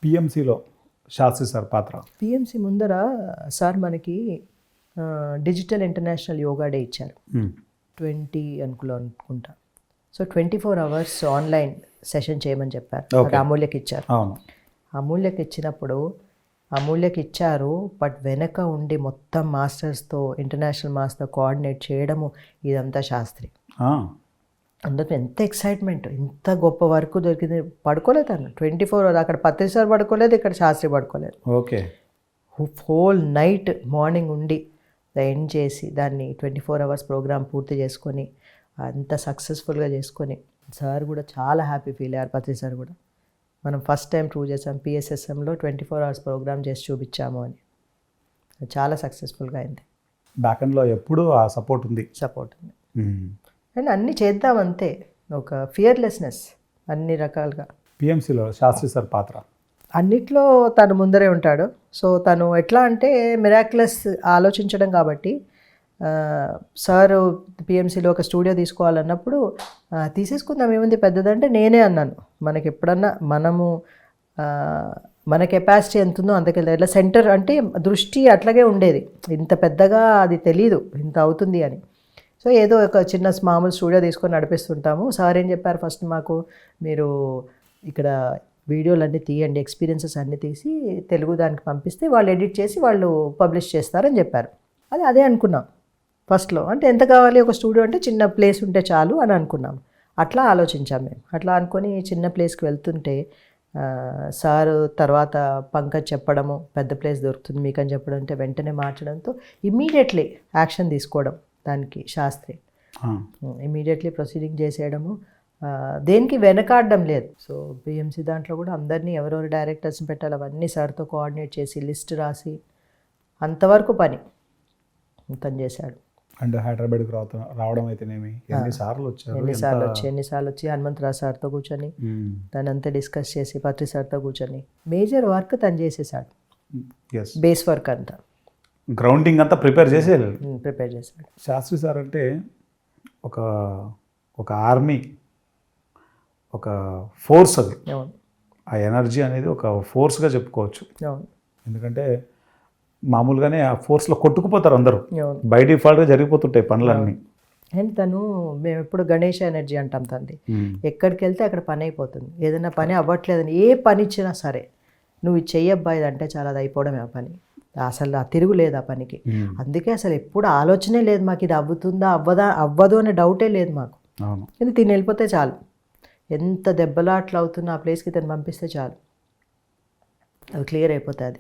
పిఎంసిలో Sastry sir పాత్ర. PMC ముందర sir మనకి డిజిటల్ ఇంటర్నేషనల్ యోగా డే ఇచ్చారు 20 అనుకుంటా. సో 24 hours ఆన్లైన్ సెషన్ చేయమని చెప్పారు. అది అమూల్యకి ఇచ్చారు. అమూల్యకి ఇచ్చినప్పుడు అమూల్యకి ఇచ్చారు, బట్ వెనక ఉండి మొత్తం మాస్టర్స్తో ఇంటర్నేషనల్ మాస్టర్తో కోఆర్డినేట్ చేయడము ఇదంతా శాస్త్రి. అందుకు ఎంత ఎక్సైట్మెంట్, ఎంత గొప్ప వర్క్ దొరికింది. పడుకోలేదు తను 24 hours. అక్కడ పత్రి సార్ పడుకోలేదు, ఇక్కడ శాస్త్రి పడుకోలేదు. ఓకే. హోల్ నైట్ మార్నింగ్ ఉండి ఎండ్ చేసి దాన్ని 24 hours ప్రోగ్రామ్ పూర్తి చేసుకొని అంత సక్సెస్ఫుల్గా చేసుకొని సార్ కూడా చాలా హ్యాపీ ఫీల్ అయ్యారు. పత్రి సార్ కూడా మనం ఫస్ట్ టైం ప్రూవ్ చేసాం పిఎస్ఎస్ఎంలో 24 hours ప్రోగ్రామ్ చేసి చూపించాము అని. చాలా సక్సెస్ఫుల్గా అయింది. బ్యాక్ ఎండ్లో ఎప్పుడు ఆ సపోర్ట్ ఉంది. అండ్ అన్నీ చేద్దాం అంతే, ఒక ఫియర్లెస్నెస్ అన్ని రకాలుగా. పిఎంసిలో శాస్త్రి సార్ పాత్ర అన్నిట్లో తను ముందరే ఉంటాడు. సో తను ఎట్లా అంటే మిరాక్యులస్ ఆలోచించడం కాబట్టి సార్ పిఎంసీలో ఒక స్టూడియో తీసుకోవాలన్నప్పుడు తీసేసుకుందాం ఏముంది పెద్దదంటే నేనే అన్నాను, మనకి ఎప్పుడన్నా మన కెపాసిటీ ఎంత ఉందో అంతకెళ్తా. ఇట్లా సెంటర్ అంటే దృష్టి అట్లాగే ఉండేది, ఇంత పెద్దగా అది తెలీదు ఇంత అవుతుంది అని. సో ఏదో ఒక చిన్న మామూలు స్టూడియో తీసుకొని నడిపిస్తుంటాము. సార్ ఏం చెప్పారు, ఫస్ట్ మాకు మీరు ఇక్కడ వీడియోలు అన్నీ తీయండి, ఎక్స్పీరియన్సెస్ అన్నీ తీసి తెలుగు దానికి పంపిస్తే వాళ్ళు ఎడిట్ చేసి వాళ్ళు పబ్లిష్ చేస్తారని చెప్పారు. అదే అనుకున్నాం ఫస్ట్లో. అంటే ఎంత కావాలి ఒక స్టూడియో అంటే చిన్న ప్లేస్ ఉంటే చాలు అని అనుకున్నాం. అట్లా ఆలోచించాం మేము. అట్లా అనుకొని చిన్న ప్లేస్కి వెళ్తుంటే సారు తర్వాత పంకజ్ చెప్పడము పెద్ద ప్లేస్ దొరుకుతుంది మీకు అని చెప్పడం, అంటే వెంటనే మార్చడంతో ఇమ్మీడియట్లీ యాక్షన్ తీసుకోవడం దానికి శాస్త్రి ఇమ్మీడియట్లీ ప్రొసీడింగ్ చేసేయడము, దేనికి వెనకాడడం లేదు. సో పిఎంసి దాంట్లో కూడా అందరినీ ఎవరెవరు డైరెక్టర్స్ని పెట్టాలి అవన్నీ సార్తో కోఆర్డినేట్ చేసి లిస్ట్ రాసి అంతవరకు పని తను చేశాడు. అండ్ హైదరాబాద్కి రావడం అయితేనేమి ఎన్నిసార్లు వచ్చి హనుమంతరావు సార్తో కూర్చొని దానంతా డిస్కస్ చేసి పత్రి సార్తో కూర్చొని మేజర్ వర్క్ తను చేసేసాడు. బేస్ వర్క్ అంతా గ్రౌండింగ్ అంతా ప్రిపేర్ చేశాడు. శాస్త్రి సార్ అంటే ఒక ఆర్మీ, ఒక ఫోర్స్. అది ఆ ఎనర్జీ అనేది ఒక ఫోర్స్గా చెప్పుకోవచ్చు. ఎందుకంటే మామూలుగానే ఆ ఫోర్స్లో కొట్టుకుపోతారు అందరూ, బై డిఫాల్ట్గా జరిగిపోతుంటాయి పనులన్నీ. అండ్ తను మేము ఎప్పుడు గణేష్ ఎనర్జీ అంటాం తండ్రి. ఎక్కడికి వెళ్తే అక్కడ పని అయిపోతుంది. ఏదైనా పని అవ్వట్లేదని ఏ పని ఇచ్చినా సరే నువ్వు ఇది చెయ్యబ్బాయి అంటే చాలా అది అయిపోవడమే ఆ పని. అసలు ఆ తిరుగులేదు ఆ పనికి. అందుకే అసలు ఎప్పుడు ఆలోచనే లేదు మాకు ఇది అవ్వుతుందా అవ్వదు అనే డౌటే లేదు మాకు. ఇది తిని వెళ్ళిపోతే చాలు, ఎంత దెబ్బలాట్లు అవుతున్నా ఆ ప్లేస్కి తను పంపిస్తే చాలు, అది క్లియర్ అయిపోతుంది.